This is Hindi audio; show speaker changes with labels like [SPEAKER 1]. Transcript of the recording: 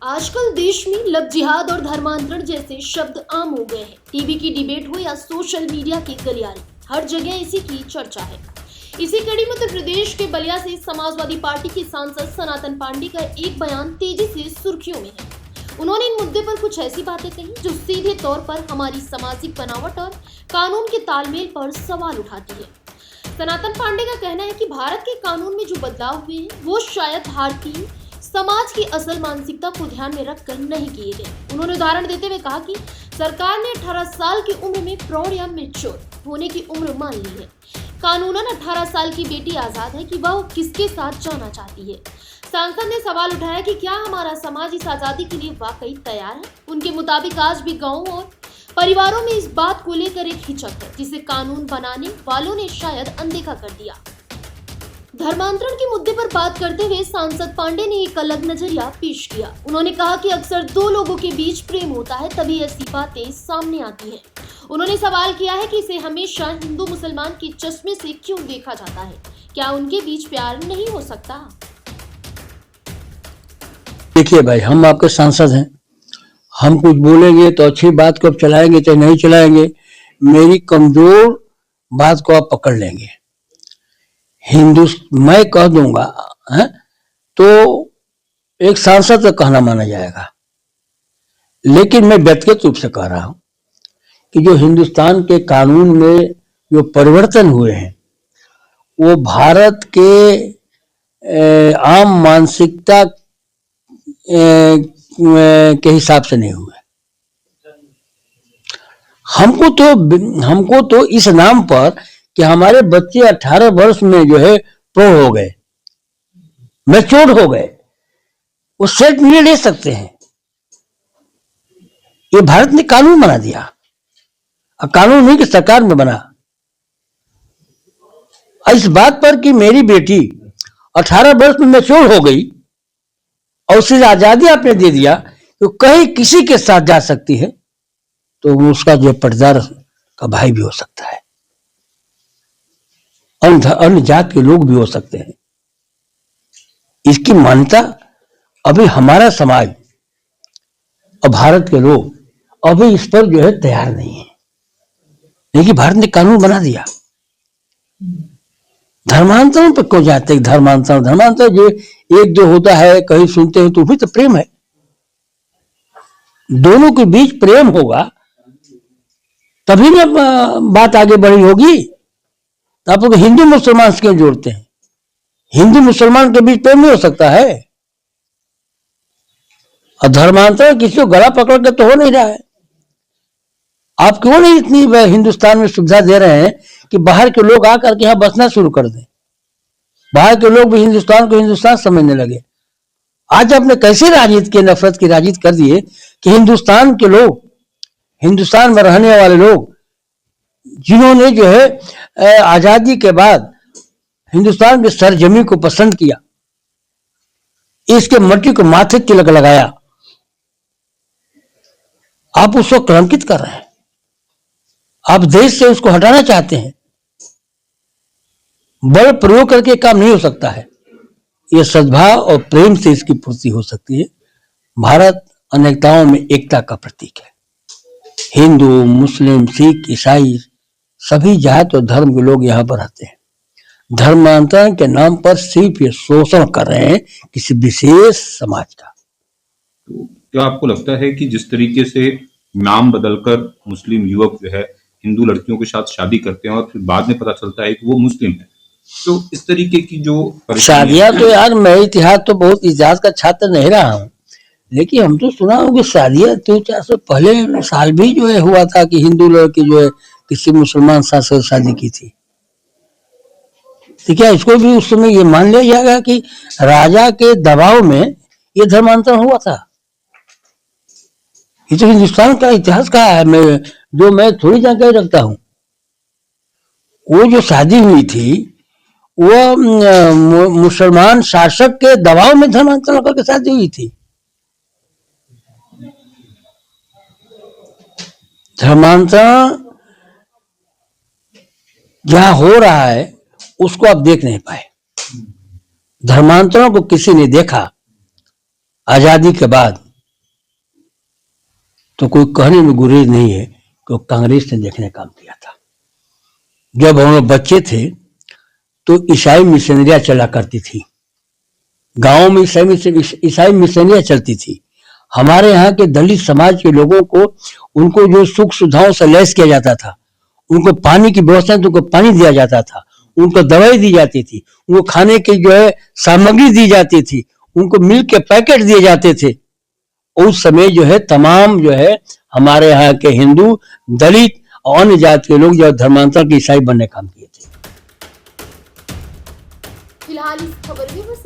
[SPEAKER 1] आजकल देश में लव जिहाद और धर्मांतरण जैसे शब्द आम हो गए हैं। टीवी की डिबेट हो या सोशल मीडिया की गलियारे, हर जगह इसी की चर्चा है। इसी कड़ी में उत्तर प्रदेश के बलिया से समाजवादी पार्टी की सांसद सनातन पांडे का एक बयान तेजी से सुर्खियों में है। उन्होंने इन मुद्दे पर कुछ ऐसी बातें कही जो सीधे तौर पर हमारी सामाजिक बनावट और कानून के तालमेल पर सवाल उठाती है। सनातन पांडे का कहना है कि भारत के कानून में जो बदलाव हुए हैं वो शायद भारतीय समाज की असल मानसिकता को ध्यान में रखकर नहीं किए गए। उन्होंने उदाहरण देते हुए कहा कि सरकार ने 18 साल की उम्र में प्रौढ़ या मैच्योर होने की उम्र मान ली है। कानूनन 18 साल की बेटी आजाद है कि वह किसके साथ जाना चाहती है। सांसद ने सवाल उठाया कि क्या हमारा समाज इस आजादी के लिए वाकई तैयार है। उनके मुताबिक आज भी गाँवों और परिवारों में इस बात को लेकर एक हिचक है जिसे कानून बनाने वालों ने शायद अनदेखा कर दिया। धर्मांतरण के मुद्दे पर बात करते हुए सांसद पांडे ने एक अलग नजरिया पेश किया। उन्होंने कहा कि अक्सर दो लोगों के बीच प्रेम होता है, तभी ऐसी बातें सामने आती हैं। उन्होंने सवाल किया है कि इसे हमेशा हिंदू मुसलमान के चश्मे से क्यों देखा जाता है। क्या उनके बीच प्यार नहीं हो सकता?
[SPEAKER 2] देखिए भाई, हम आपके सांसद हैं, हम कुछ बोलेंगे तो अच्छी बात को आप चलाएंगे चाहे नहीं चलाएंगे, मेरी कमजोर बात को आप पकड़ लेंगे। मैं कह दूंगा है तो एक सांसद का कहना माना जाएगा, लेकिन मैं व्यक्तिगत रूप से कह रहा हूं कि जो हिंदुस्तान के कानून में जो परिवर्तन हुए हैं वो भारत के आम मानसिकता के हिसाब से नहीं हुए। हमको तो इस नाम पर कि हमारे बच्चे 18 वर्ष में जो है प्रौढ़ हो गए, मैच्योर हो गए, वो सेल्फ निर्णय ले सकते हैं। ये भारत ने कानून बना दिया, और कानून नहीं कि सरकार में बना। इस बात पर कि मेरी बेटी 18 वर्ष में मैच्योर हो गई और उसे आजादी आपने दे दिया तो कहीं किसी के साथ जा सकती है, तो उसका जो पटदार का भाई भी हो सकता है, अन्य जात के लोग भी हो सकते हैं। इसकी मान्यता अभी हमारा समाज और भारत के लोग अभी इस पर जो है तैयार नहीं है, लेकिन भारत ने कानून बना दिया। धर्मांतरण पर क्यों जाते हैं? धर्मांतरण जो एक जो होता है कहीं सुनते हैं तो भी तो प्रेम है। दोनों के बीच प्रेम होगा तभी ना बात आगे बढ़ी होगी। तो आप लोग हिंदू मुसलमान से क्यों जोड़ते हैं? हिंदू मुसलमान के बीच प्रेम नहीं हो सकता है। और धर्मांतरण किसी को गला पकड़ के तो हो नहीं रहा है। आप क्यों नहीं इतनी हिंदुस्तान में सुविधा दे रहे हैं कि बाहर के लोग आकर के यहाँ बसना शुरू कर दें, बाहर के लोग भी हिंदुस्तान को हिंदुस्तान समझने लगे। आज आपने कैसे राजनीति की नफरत की राजनीति कर दिए कि हिंदुस्तान के लोग, हिंदुस्तान में रहने वाले लोग जिन्होंने जो है आजादी के बाद हिंदुस्तान की सरजमी को पसंद किया, इसके मट्टी को माथे तिलक लगाया, आप उसको कलंकित कर रहे हैं। आप देश से उसको हटाना चाहते हैं। बल प्रयोग करके काम नहीं हो सकता है। यह सद्भाव और प्रेम से इसकी पूर्ति हो सकती है। भारत अनेकताओं में एकता का प्रतीक है। हिंदू, मुस्लिम, सिख, ईसाई सभी जात और धर्म के लोग यहाँ पर रहते हैं। धर्मांतरण के नाम पर सिर्फ ये शोषण कर रहे हैं किसी विशेष समाज का।
[SPEAKER 3] तो क्या आपको लगता है कि जिस तरीके से नाम बदलकर मुस्लिम युवक जो है हिंदू लड़कियों के साथ शादी करते हैं और फिर बाद में पता चलता है कि वो मुस्लिम है, तो इस तरीके की जो
[SPEAKER 2] शादियां, तो यार मैं इतिहास तो बहुत इतिहास का छात्र नहीं रहा हूँ, लेकिन हम तो सुना हूँ कि शादियां 300-400 पहले साल भी जो है हुआ था कि हिंदू लड़की जो है किसी मुसलमान साथ से शादी की थी। तो क्या इसको भी उस समय ये मान लिया जाएगा कि राजा के दबाव में ये धर्मांतरण हुआ था? ये तो हिंदुस्तान का इतिहास का है, मैं थोड़ी जानकारी रखता हूँ। वो जो शादी हुई थी वो मुसलमान शासक के दबाव में धर्मांतरण करके शादी हुई थी। धर्मांतरण जहां हो रहा है उसको आप देख नहीं पाए। धर्मांतरण को किसी ने देखा आजादी के बाद तो कोई कहने में गुरेज नहीं है कि वो कांग्रेस ने देखने काम किया था। जब हम लोग बच्चे थे तो ईसाई मिशनरियां चला करती थी, गांवों में ईसाई मिशनरियां चलती थी। हमारे यहाँ के दलित समाज के लोगों को, उनको जो सुख सुविधाओं से लैस किया जाता था, उनको पानी की व्यवस्था, उनको पानी दिया जाता था, उनको दवाई दी जाती थी, उनको खाने की जो है सामग्री दी जाती थी, उनको मिल्क के पैकेट दिए जाते थे। उस समय जो है तमाम जो है हमारे यहाँ के हिंदू, दलित और अन्य जाति के लोग जो धर्मांतरण के ईसाई बनने काम किए थे।
[SPEAKER 1] फिलहाल इस खबर में बस